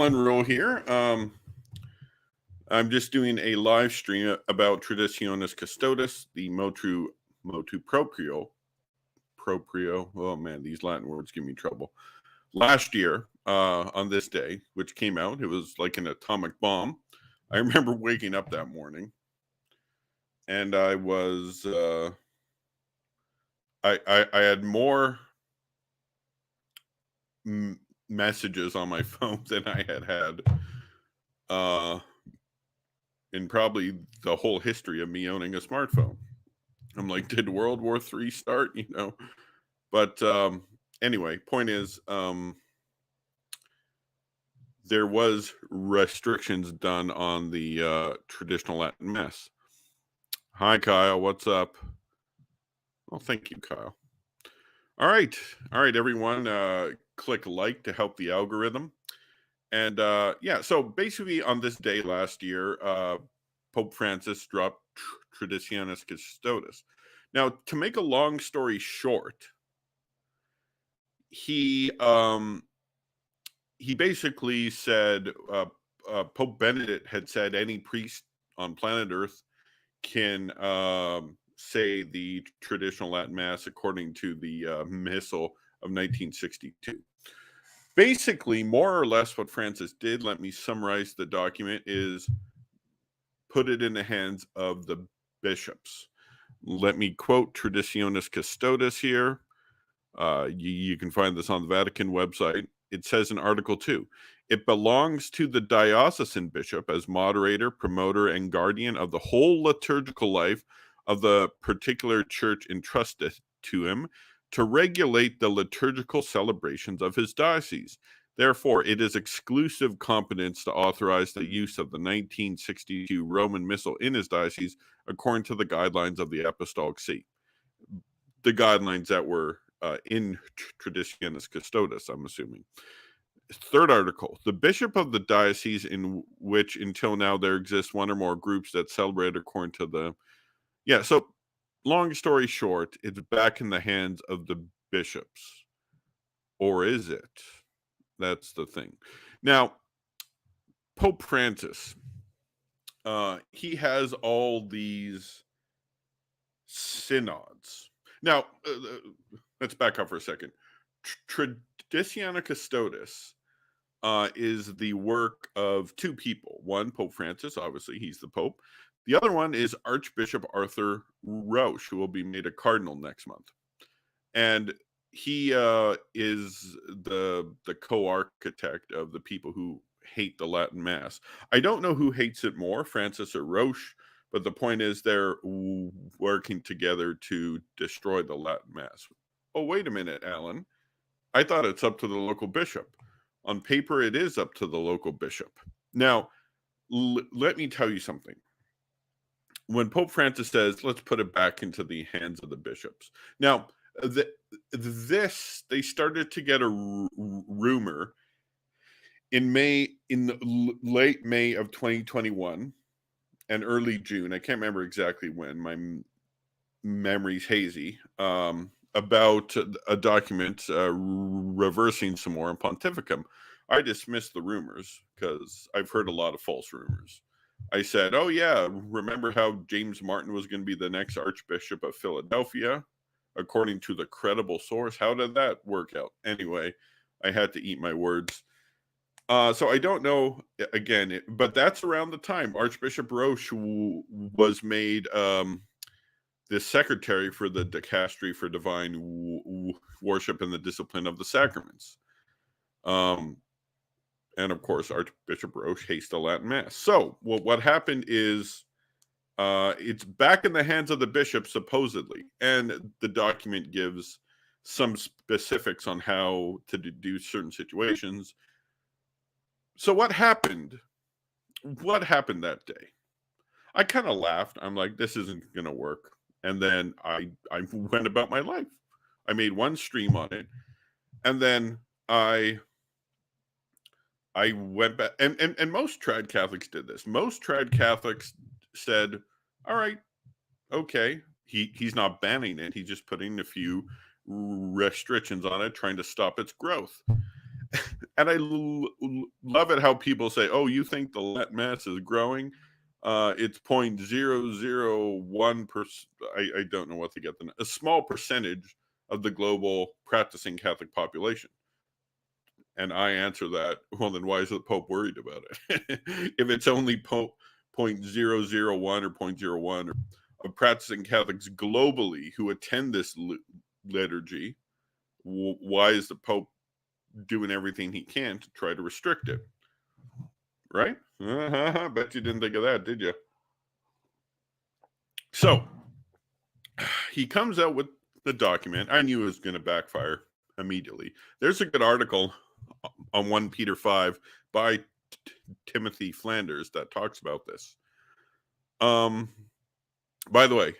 Roll here. I'm just doing a live stream about Traditionis Custodes, the motu proprio. Oh man, these Latin words give me trouble. Last year, on this day, which came out, it was like an atomic bomb. I remember waking up that morning, and I was I had more messages on my phone than I had in probably the whole history of me owning a smartphone. I'm like, did World War III start? But anyway, point is, there was restrictions done on the traditional Latin Mass. Hi, Kyle. What's up? Well, thank you, Kyle. All right, everyone. Click like to help the algorithm. And yeah, so basically on this day last year, Pope Francis dropped Traditionis Custodes. Now, to make a long story short, he basically said Pope Benedict had said any priest on planet Earth can say the traditional Latin Mass according to the Missal of 1962. Basically, more or less what Francis did, let me summarize the document, is put it in the hands of the bishops. Let me quote Traditionis Custodes here. You can find this on the Vatican website. It says in Article 2, it belongs to the diocesan bishop as moderator, promoter, and guardian of the whole liturgical life of the particular church entrusted to him to regulate the liturgical celebrations of his diocese. Therefore, it is exclusive competence to authorize the use of the 1962 Roman Missal in his diocese according to the guidelines of the Apostolic See. The guidelines that were in Traditionis Custodes, I'm assuming. Third article, the bishop of the diocese in which until now there exists one or more groups that celebrate according to the... Yeah, so long story short, it's back in the hands of the bishops. Or is it? That's the thing. Now, Pope Francis, he has all these synods. Now, let's back up for a second. Traditionis Custodes is the work of two people. One, Pope Francis, obviously, he's the Pope. The other one is Archbishop Arthur Roche, who will be made a cardinal next month. And he is the co-architect of the people who hate the Latin Mass. I don't know who hates it more, Francis or Roche, but the point is they're working together to destroy the Latin Mass. Oh, wait a minute, Alan. I thought it's up to the local bishop. On paper, it is up to the local bishop. Now, let me tell you something. When Pope Francis says, let's put it back into the hands of the bishops. Now, they started to get a rumor in late May of 2021 and early June. I can't remember exactly when. My memory's hazy. About a document reversing some more in Pontificum. I dismissed the rumors because I've heard a lot of false rumors. I said, oh yeah, remember how James Martin was going to be the next Archbishop of Philadelphia, according to the credible source? How did that work out? Anyway, I had to eat my words. So I don't know, again, but that's around the time Archbishop Roche was made the secretary for the Dicastery for Divine Worship and the Discipline of the Sacraments. And of course, Archbishop Roche hates the Latin Mass. So what happened is it's back in the hands of the bishop, supposedly. And the document gives some specifics on how to do certain situations. So what happened? What happened that day? I kind of laughed. I'm like, this isn't going to work. And then I went about my life. I made one stream on it. And then I went back. And most trad Catholics did this. Most trad Catholics said, all right, okay. He's not banning it. He's just putting a few restrictions on it, trying to stop its growth. And I love it how people say, "Oh, you think the Latin mass is growing? It's 0.001%. I don't know what to get a small percentage of the global practicing Catholic population." And I answer that, well, then why is the Pope worried about it? If it's only 0.001 or 0.01 of practicing Catholics globally who attend this liturgy, why is the Pope doing everything he can to try to restrict it? Right? Bet you didn't think of that, did you? So he comes out with the document. I knew it was going to backfire immediately. There's a good article on 1 Peter 5 by Timothy Flanders that talks about this. By the way,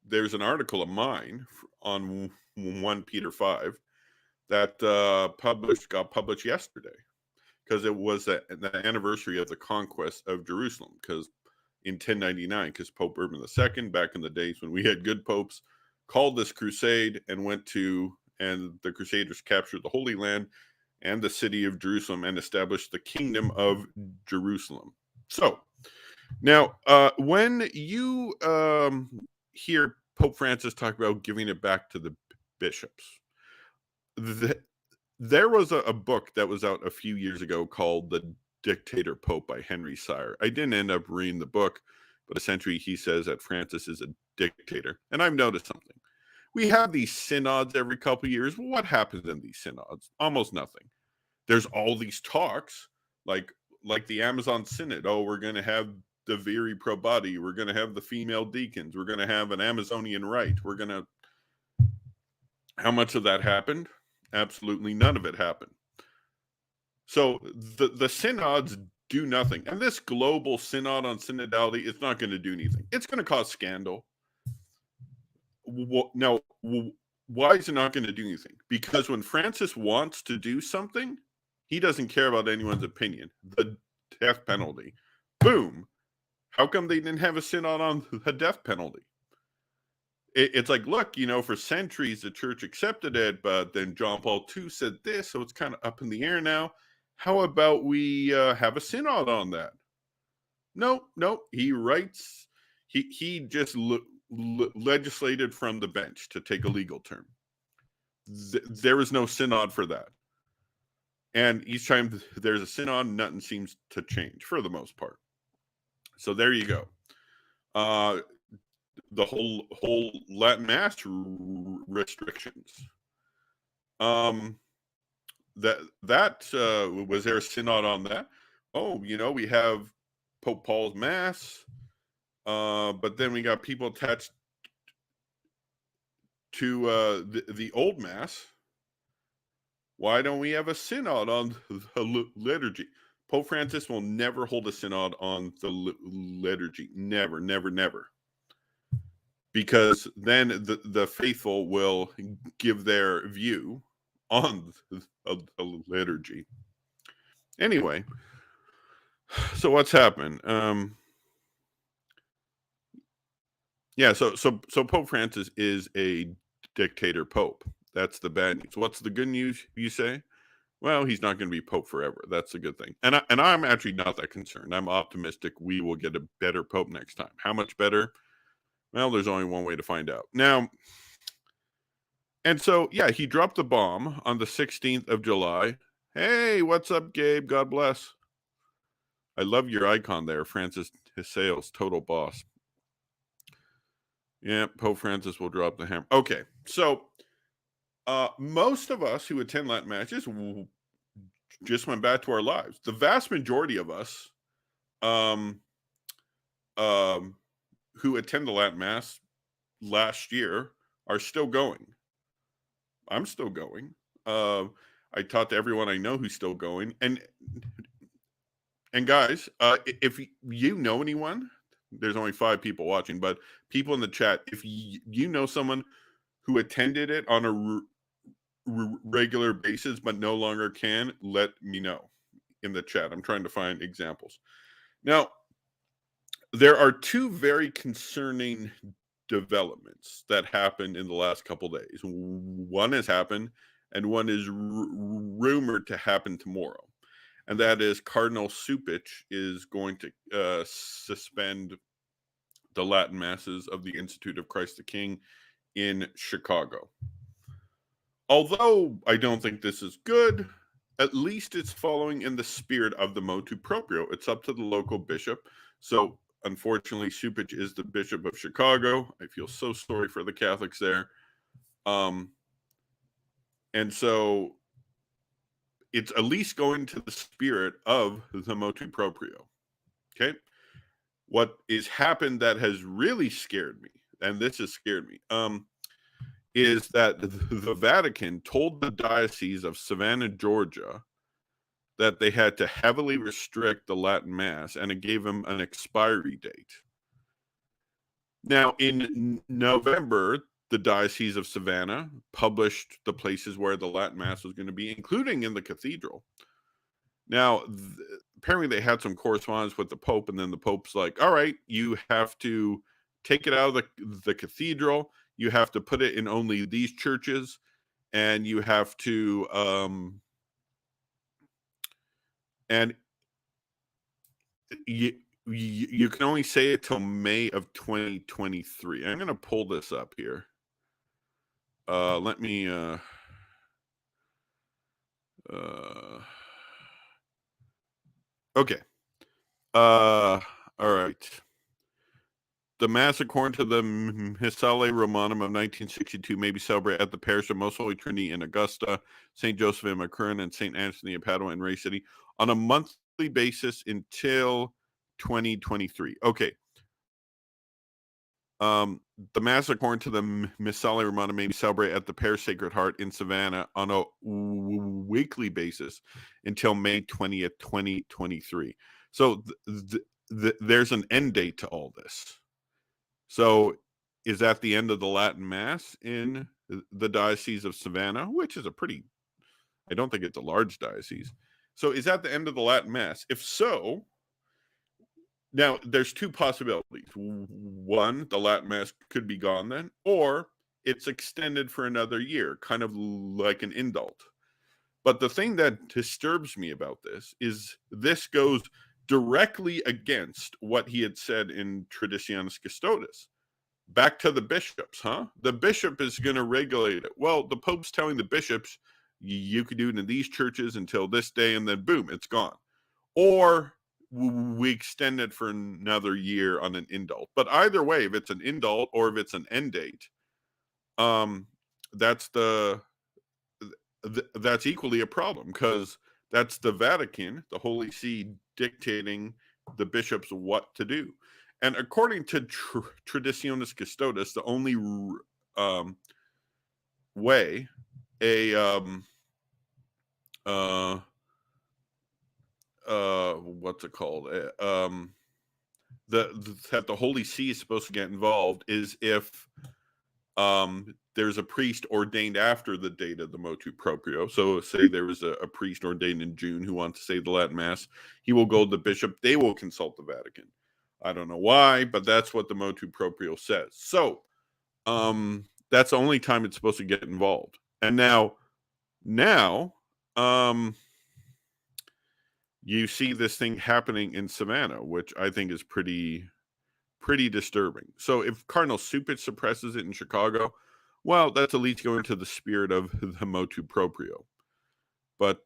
there's an article of mine on 1 Peter 5 that got published yesterday, because it was the anniversary of the conquest of Jerusalem, because in 1099, because Pope Urban II, back in the days when we had good popes, called this crusade and and the Crusaders captured the Holy Land and the city of Jerusalem and established the Kingdom of Jerusalem. So now, when you hear Pope Francis talk about giving it back to the bishops, there was a book that was out a few years ago called The Dictator Pope by Henry Sire. I didn't end up reading the book, but essentially he says that Francis is a dictator. And I've noticed something. We have these synods every couple of years. Well, what happens in these synods? Almost nothing. There's all these talks, like the Amazon Synod. Oh, we're going to have the Viri Probati. We're going to have the female deacons. We're going to have an Amazonian rite. How much of that happened? Absolutely none of it happened. So the synods do nothing. And this global synod on synodality is not going to do anything. It's going to cause scandal. Now, why is it not going to do anything? Because when Francis wants to do something, he doesn't care about anyone's opinion. The death penalty. Boom. How come they didn't have a synod on the death penalty? It's like, look, for centuries the church accepted it, but then John Paul II said this, so it's kind of up in the air now. How about we have a synod on that? No. He writes, he just legislated from the bench, to take a legal term. There is no synod for that. And each time there's a synod, nothing seems to change for the most part. So there you go. The whole Latin Mass restrictions. That was there a synod on that? Oh, we have Pope Paul's Mass, but then we got people attached to the old Mass. Why don't we have a synod on the liturgy? Pope Francis will never hold a synod on the liturgy. Never. Because then the faithful will give their view on the liturgy. Anyway, so what's happened? So Pope Francis is a dictator pope. That's the bad news. What's the good news, you say? Well, he's not going to be pope forever. That's a good thing. And I'm actually not that concerned. I'm optimistic we will get a better pope next time. How much better? Well, there's only one way to find out. Now, and so, yeah, he dropped the bomb on the 16th of July. Hey, what's up, Gabe? God bless. I love your icon there, Francis Sales, total boss. Yeah, Pope Francis will drop the hammer. Okay, so most of us who attend Latin matches just went back to our lives. The vast majority of us who attend the Latin Mass last year are still going. I'm still going. I talked to everyone I know who's still going. And guys, if you know anyone, there's only 5 people watching, but people in the chat, if you know someone who attended it on a regular basis but no longer can, let me know in the chat. I'm trying to find examples. Now, there are 2 very concerning developments that happened in the last couple days. One has happened, and one is rumored to happen tomorrow. And that is Cardinal Supich is going to suspend the Latin Masses of the Institute of Christ the King in Chicago. Although I don't think this is good, at least it's following in the spirit of the motu proprio. It's up to the local bishop. So unfortunately, Supich is the Bishop of Chicago. I feel so sorry for the Catholics there. And so it's at least going to the spirit of the motu proprio. Okay. What has happened that has really scared me, and this has scared me, is that the Vatican told the Diocese of Savannah, Georgia, that they had to heavily restrict the Latin Mass, and it gave them an expiry date. Now, in November, the Diocese of Savannah published the places where the Latin Mass was going to be, including in the cathedral. Now, apparently they had some correspondence with the Pope, and then the Pope's like, all right, you have to take it out of the cathedral. You have to put it in only these churches, and you have to, and you can only say it till May of 2023. I'm going to pull this up here. Let me, okay. All right. The Mass, according to the Missale Romanum of 1962, may be celebrated at the parish of Most Holy Trinity in Augusta, St. Joseph in Macron, and St. Anthony of Padua in Ray City on a monthly basis until 2023. Okay. The Mass, according to the Missale Romana, may be celebrated at the Parish Sacred Heart in Savannah on a weekly basis until May 20th, 2023. So there's an end date to all this. So is that the end of the Latin Mass in the Diocese of Savannah, which is I don't think it's a large diocese. So is that the end of the Latin Mass? If so, now there's two possibilities. One, the Latin Mass could be gone then, or it's extended for another year, kind of like an indult. But the thing that disturbs me about this is this goes directly against what he had said in Traditionis Custodes. Back to the bishops, huh? The bishop is going to regulate it. Well, the Pope's telling the bishops, you could do it in these churches until this day, and then boom, it's gone. Or we extend it for another year on an indult. But either way, if it's an indult or if it's an end date, that's that's equally a problem, because that's the Vatican, the Holy See, dictating the bishops what to do. And according to Traditionis Custodes, the only way what's it called? That the Holy See is supposed to get involved is if there's a priest ordained after the date of the motu proprio. So say there was a priest ordained in June who wants to say the Latin Mass, he will go to the bishop, they will consult the Vatican. I don't know why, but that's what the motu proprio says. So that's the only time it's supposed to get involved. And now you see this thing happening in Savannah, which I think is pretty disturbing. So if Cardinal Supich suppresses it in Chicago, well, that's at least going to the spirit of the motu proprio. But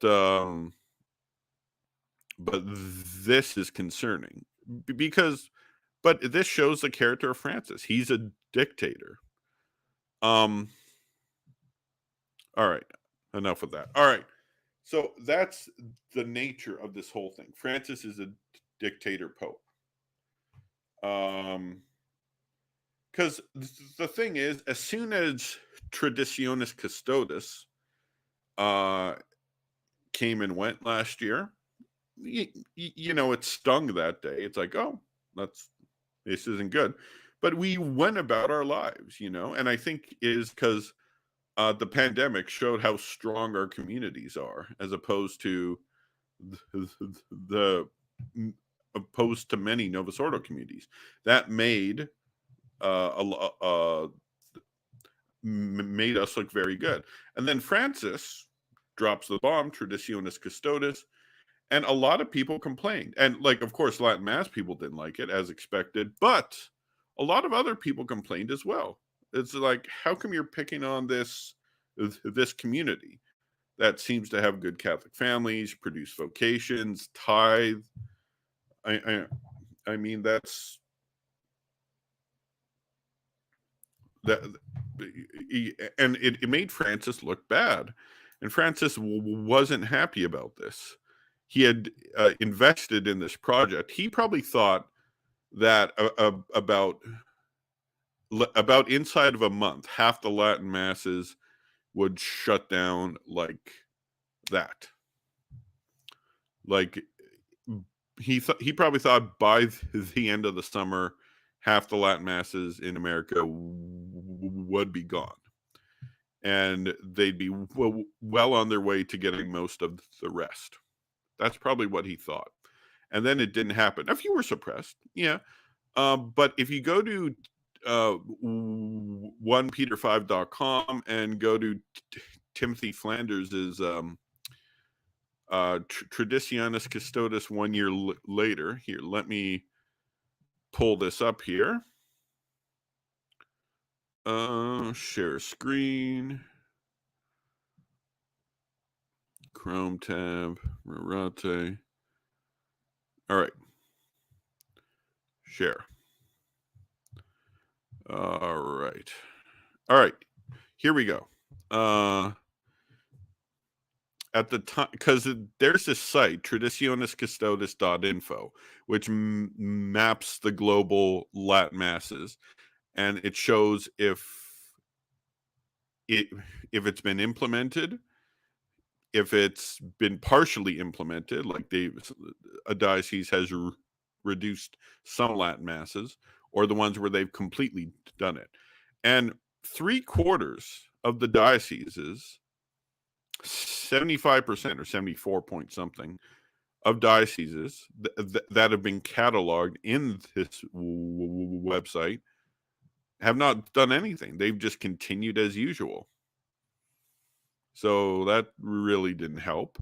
this is concerning because this shows the character of Francis. He's a dictator. All right, enough of that. All right, so that's the nature of this whole thing. Francis is a dictator pope. Because the thing is, as soon as Traditionis Custodes came and went last year, you know, it stung that day. It's like, oh, this isn't good. But we went about our lives, you know, and I think is because the pandemic showed how strong our communities are, as opposed to opposed to many Novus Ordo communities. That made made us look very good. And then Francis drops the bomb, Traditionis Custodes, and a lot of people complained. And like, of course, Latin Mass people didn't like it as expected, but a lot of other people complained as well. It's like, how come you're picking on this community that seems to have good Catholic families, produce vocations, tithe? I mean, that's that, and it made Francis look bad, and Francis wasn't happy about this. He had invested in this project. He probably thought that about inside of a month, half the Latin masses would shut down like that. Like he probably thought by the end of the summer, half the Latin masses in America would be gone, and they'd be well on their way to getting most of the rest. That's probably what he thought. And then it didn't happen. A few were suppressed, yeah. But if you go to 1peter5.com and go to Timothy Flanders's Traditionis Custodes 1 year later, here, let me pull this up here. Share screen. Chrome tab, Rarate. All right. Share. All right. All right. Here we go. At the time, because there's this site, traditioniscustodes.info, which maps the global Latin masses, and it shows if it's been implemented, if it's been partially implemented, like a diocese has reduced some Latin masses, or the ones where they've completely done it. And 3/4 of the dioceses, 75% or 74 point something of dioceses that have been cataloged in this website have not done anything. They've just continued as usual. So that really didn't help.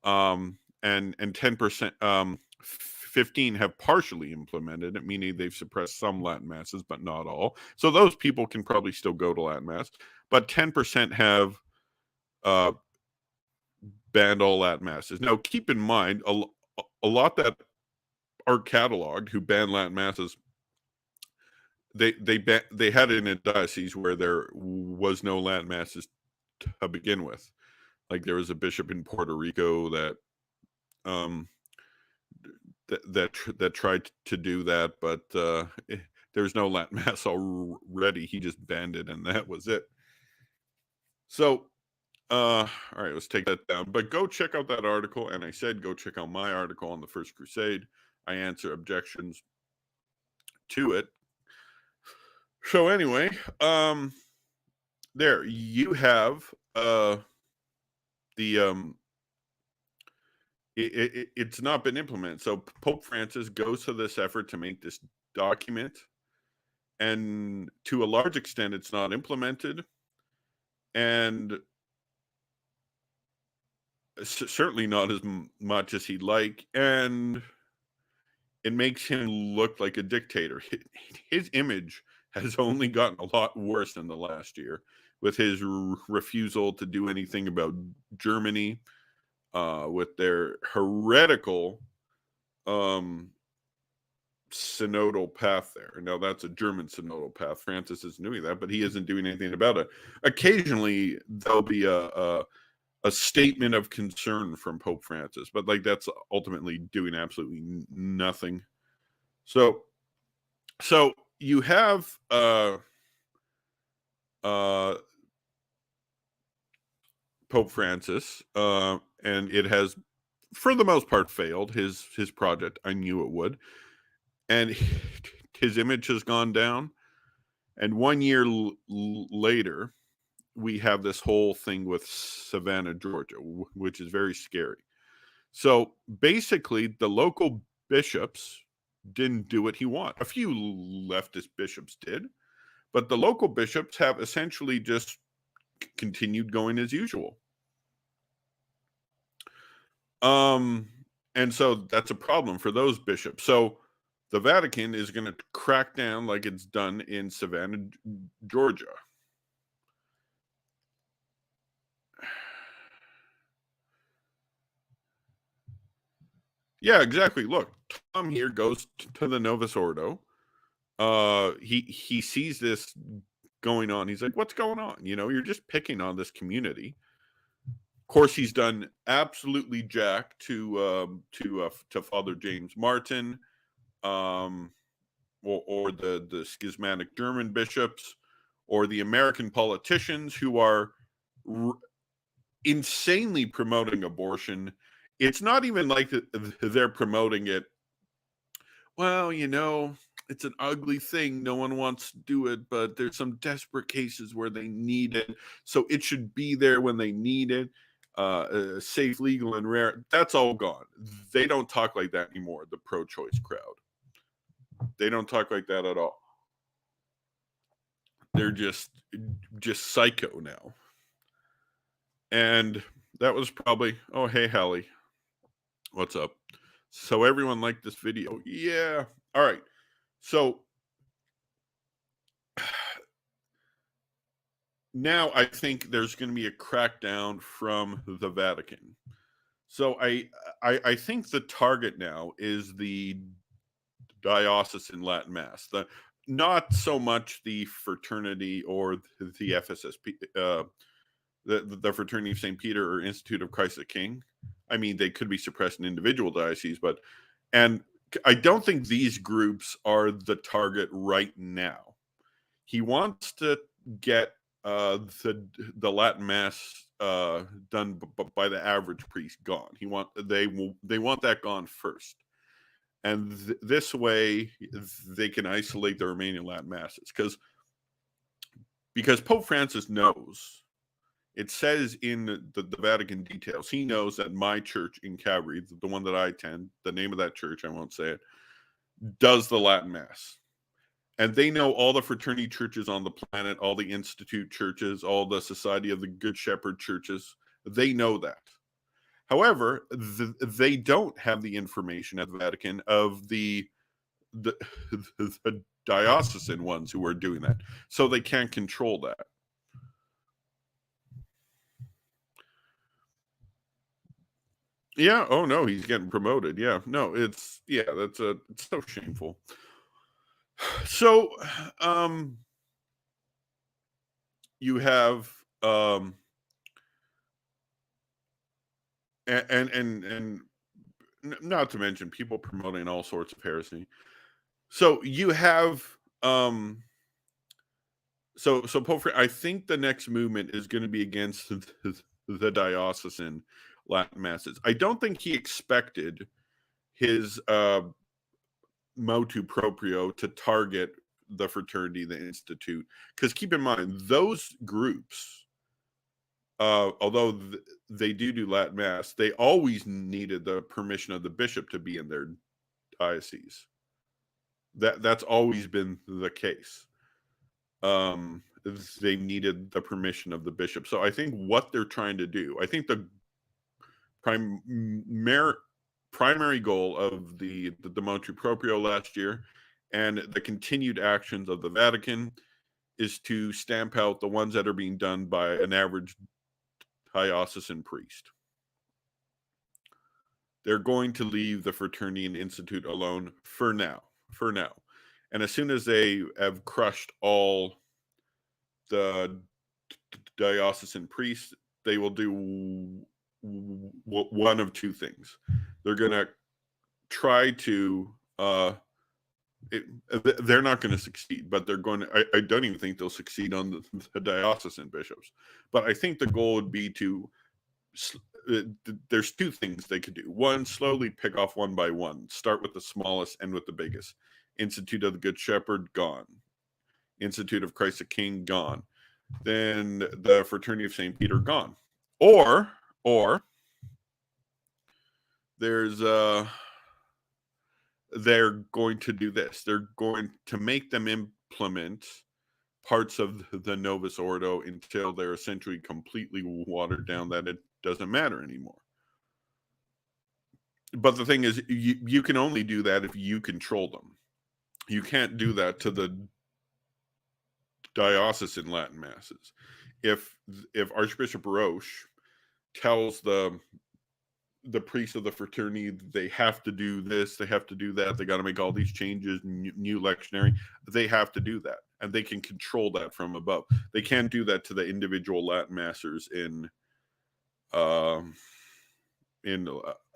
And 10%, 15 have partially implemented it, meaning they've suppressed some Latin masses, but not all. So those people can probably still go to Latin Mass, but 10% have banned all Latin masses. Now, keep in mind, a lot that are cataloged who ban Latin masses, they had it in a diocese where there was no Latin masses to begin with. Like there was a bishop in Puerto Rico that that tried to do that, but there's no Latin Mass already. He just banned it, and that was it. So, all right, let's take that down. But go check out that article, and I said go check out my article on the First Crusade. I answer objections to it. So anyway, there you have it's not been implemented. So Pope Francis goes to this effort to make this document, and to a large extent, it's not implemented, and certainly not as much as he'd like, and it makes him look like a dictator. His image has only gotten a lot worse in the last year, with his refusal to do anything about Germany, with their heretical synodal path there. Now that's a German synodal path. Francis isn't doing that, but he isn't doing anything about it. Occasionally there'll be a statement of concern from Pope Francis, but like that's ultimately doing absolutely nothing. So you have Pope Francis, and it has, for the most part, failed his project. I knew it would, and his image has gone down. And 1 year later, we have this whole thing with Savannah, Georgia, which is very scary. So basically, the local bishops didn't do what he wanted. A few leftist bishops did, But the local bishops have essentially just continued going as usual. Um, and so that's a problem for those bishops. So the Vatican is going to crack down like it's done in Savannah, Georgia. Yeah, exactly. Look, Tom here goes to the Novus Ordo. He sees this going on. He's like, "What's going on? You know, you're just picking on this community." Of course, he's done absolutely jack to Father James Martin, um, or the schismatic German bishops, or the American politicians who are r- insanely promoting abortion. It's not even like they're promoting it. Well, you know, it's an ugly thing. No one wants to do it, but there's some desperate cases where they need it. So it should be there when they need it. Safe, legal, and rare. That's all gone. They don't talk like that anymore, the pro choice crowd. They don't talk like that at all. They're just psycho now. And that was probably, oh, hey, Hallie. What's up? So everyone liked this video. Yeah. All right. So now I think there's going to be a crackdown from the Vatican. So I think the target now is the diocesan Latin Mass. Not so much the fraternity or the FSSP, the Fraternity of St. Peter or Institute of Christ the King. I mean, they could be suppressed in individual dioceses, and I don't think these groups are the target right now. He wants to get the Latin Mass done by the average priest gone. They want that gone first, and this way they can isolate the remaining Latin Masses because Pope Francis knows. It says in the Vatican details, he knows that my church in Calvary, the one that I attend, the name of that church, I won't say it, does the Latin Mass. And they know all the fraternity churches on the planet, all the institute churches, all the Society of the Good Shepherd churches. They know that. However, they don't have the information at the Vatican of the, the diocesan ones who are doing that. So they can't control that. Yeah. Oh no, he's getting promoted. Yeah. No, it's it's so shameful. So, um, you have and not to mention people promoting all sorts of heresy. So you have so I think the next movement is going to be against the diocesan Latin masses. I don't think he expected his motu proprio to target the fraternity, the institute, because keep in mind those groups, although they do Latin mass, they always needed the permission of the bishop to be in their diocese. That's always been the case. They needed the permission of the bishop. So I think what they're trying to do, I think the primary goal of the motu proprio last year and the continued actions of the Vatican is to stamp out the ones that are being done by an average diocesan priest. They're going to leave the fraternity and institute alone for now. For now. And as soon as they have crushed all the diocesan priests, they will do one of two things. They're going to try to they're not going to succeed, but they're going to I don't even think they'll succeed on the diocesan bishops, but I think the goal would be to there's two things they could do. One, slowly pick off one by one, start with the smallest, end with the biggest. Institute of the Good Shepherd, gone. Institute of Christ the King, gone. Then the Fraternity of St. Peter, gone. Or there's they're going to do this. They're going to make them implement parts of the Novus Ordo until they're essentially completely watered down that it doesn't matter anymore. But the thing is, you can only do that if you control them. You can't do that to the diocesan Latin masses. If Archbishop Roche tells the priests of the fraternity they have to do this, they have to do that, they got to make all these changes, new lectionary, they have to do that, and they can control that from above. They can't do that to the individual Latin masters in an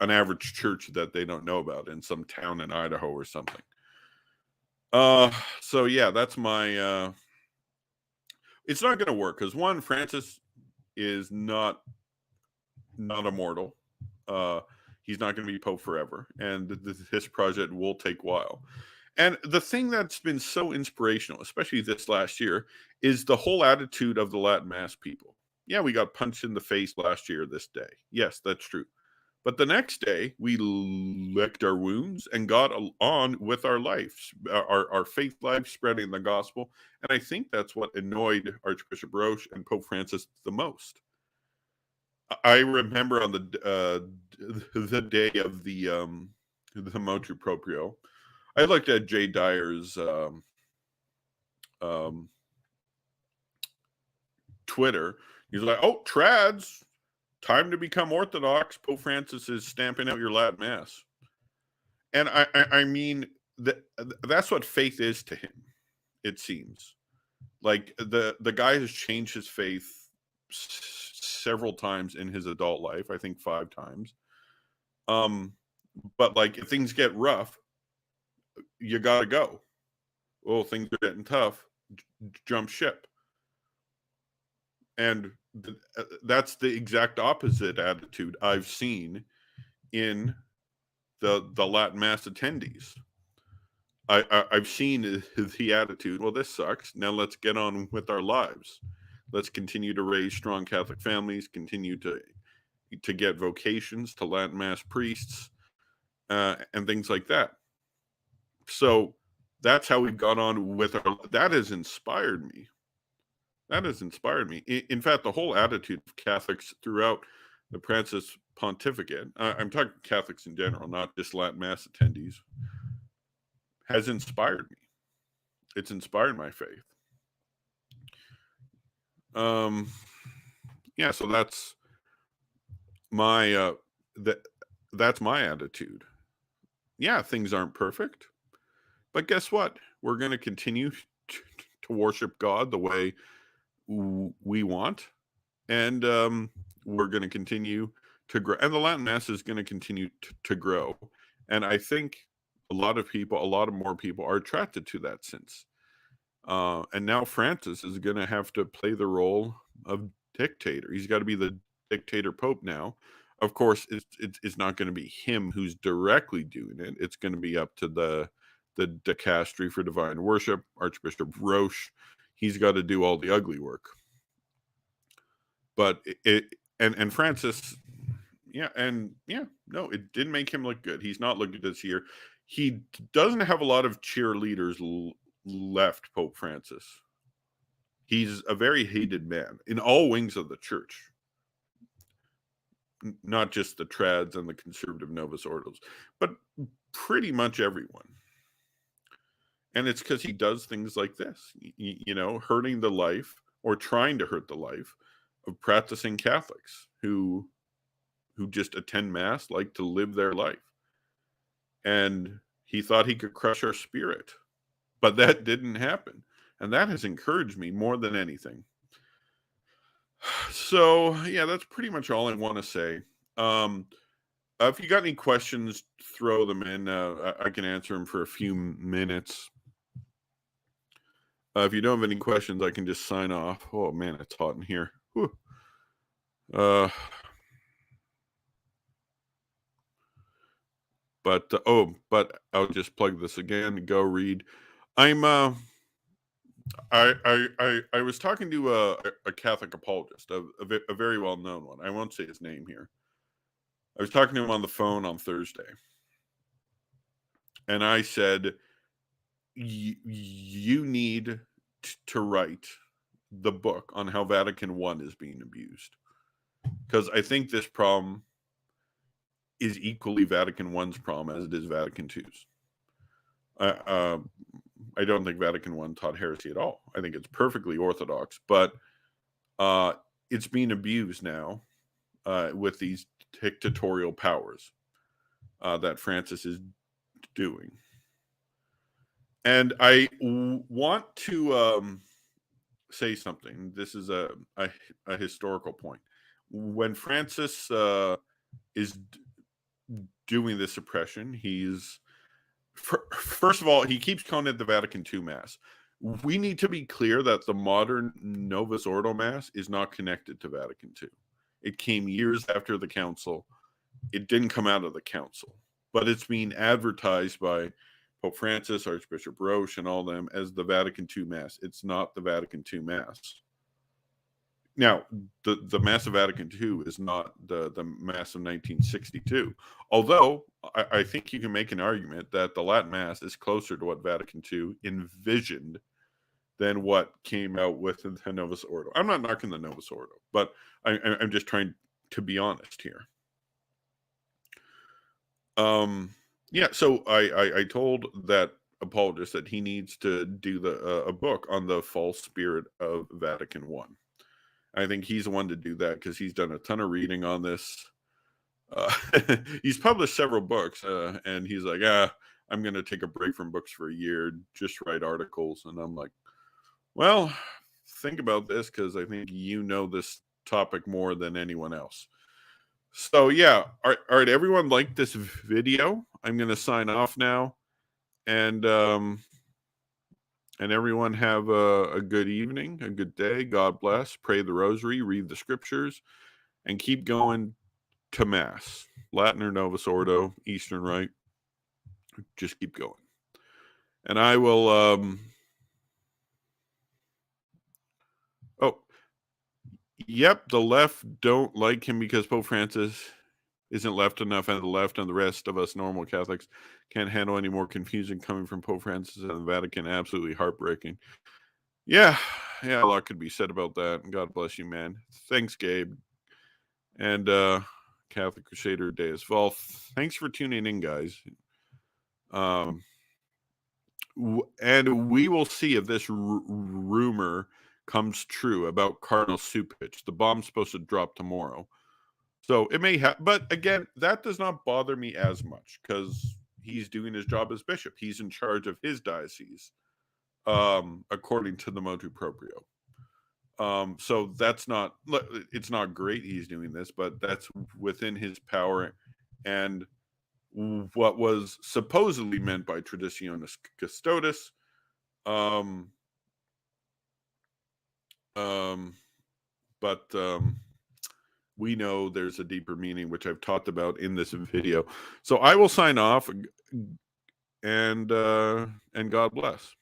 average church that they don't know about in some town in Idaho or something. So yeah, that's my it's not going to work because one, Francis is not immortal. He's not going to be Pope forever, and this project will take a while. And the thing that's been so inspirational, especially this last year, is the whole attitude of the Latin Mass people. Yeah, we got punched in the face last year this day. Yes, that's true. But the next day, we licked our wounds and got on with our lives, our faith life, spreading the gospel. And I think that's what annoyed Archbishop Roche and Pope Francis the most. I remember on the day of the motu proprio, I looked at Jay Dyer's Twitter. He's like, "Oh, trads, time to become Orthodox. Pope Francis is stamping out your Latin Mass." And I mean, that's what faith is to him, it seems. Like the guy has changed his faith several times in his adult life, I think 5 times. But like if things get rough, you gotta go. Well, things are getting tough, jump ship. And that's the exact opposite attitude I've seen in the Latin Mass attendees. I've seen the attitude, well, this sucks. Now let's get on with our lives. Let's continue to raise strong Catholic families, continue to get vocations to Latin Mass priests, and things like that. So that's how we've got on with our. That has inspired me. That has inspired me. In fact, the whole attitude of Catholics throughout the Francis pontificate, I'm talking Catholics in general, not just Latin Mass attendees, has inspired me. It's inspired my faith. Yeah, so that's my that's my attitude. Yeah, things aren't perfect, but guess what? We're going to continue to worship God the way we want, and we're going to continue to grow, and the Latin Mass is going to continue to grow. And I think a lot of more people are attracted to that sense. And now Francis is going to have to play the role of dictator. He's got to be the dictator pope now. Of course, it's not going to be him who's directly doing it. It's going to be up to the dicastery for divine worship, Archbishop Roche. He's got to do all the ugly work. But and Francis, no, it didn't make him look good. He's not looked good this year. He doesn't have a lot of cheerleaders left, Pope Francis. He's a very hated man in all wings of the church, not just the trads and the conservative Novus Ordos, but pretty much everyone. And it's because he does things like this, hurting the life or trying to hurt the life of practicing Catholics who just attend Mass, like to live their life. And he thought he could crush our spirit, but that didn't happen. And that has encouraged me more than anything. So, yeah, that's pretty much all I want to say. If you got any questions, throw them in. I can answer them for a few minutes. If you don't have any questions, I can just sign off. Oh, man, it's hot in here. Whew. But I'll just plug this again. Go read. I was talking to a Catholic apologist, a very well known one. I won't say his name here. I was talking to him on the phone on Thursday, and I said, "You need to write the book on how Vatican I is being abused, because I think this problem is equally Vatican I's problem as it is Vatican II's. I don't think Vatican I taught heresy at all. I think it's perfectly orthodox, but it's being abused now with these dictatorial powers that Francis is doing. And I want to say something. This is a historical point. When Francis is doing this oppression, he's first of all, he keeps calling it the Vatican II Mass. We need to be clear that the modern Novus Ordo Mass is not connected to Vatican II. It came years after the council. It didn't come out of the council, but it's being advertised by Pope Francis, Archbishop Roche, and all them as the Vatican II Mass. It's not the Vatican II Mass. Now, the Mass of Vatican II is not the Mass of 1962. Although, I think you can make an argument that the Latin Mass is closer to what Vatican II envisioned than what came out with the Novus Ordo. I'm not knocking the Novus Ordo, but I'm just trying to be honest here. Yeah, so I told that apologist that he needs to do a book on the false spirit of Vatican I. I think he's the one to do that because he's done a ton of reading on this. He's published several books, and he's like, I'm going to take a break from books for a year, just write articles. And I'm like, well, think about this because I think you know this topic more than anyone else. So yeah, all right, everyone like this video. I'm going to sign off now, and everyone have a good evening, a good day. God bless. Pray the rosary, read the scriptures, and keep going to Mass. Latin or Novus Ordo, Eastern Rite. Just keep going. And I will... Yep, the left don't like him because Pope Francis isn't left enough, and the left and the rest of us normal Catholics can't handle any more confusion coming from Pope Francis and the Vatican. Absolutely heartbreaking. Yeah, a lot could be said about that. God bless you, man. Thanks, Gabe. And Catholic Crusader Day as well. Thanks for tuning in, guys. And we will see if this rumor comes true about Cardinal Supich. The bomb's supposed to drop tomorrow. So it may have, but again, that does not bother me as much because he's doing his job as bishop. He's in charge of his diocese, according to the motu proprio. So that's not, it's not great he's doing this, but that's within his power. And what was supposedly meant by Traditionis Custodes, but we know there's a deeper meaning, which I've talked about in this video. So I will sign off, and God bless.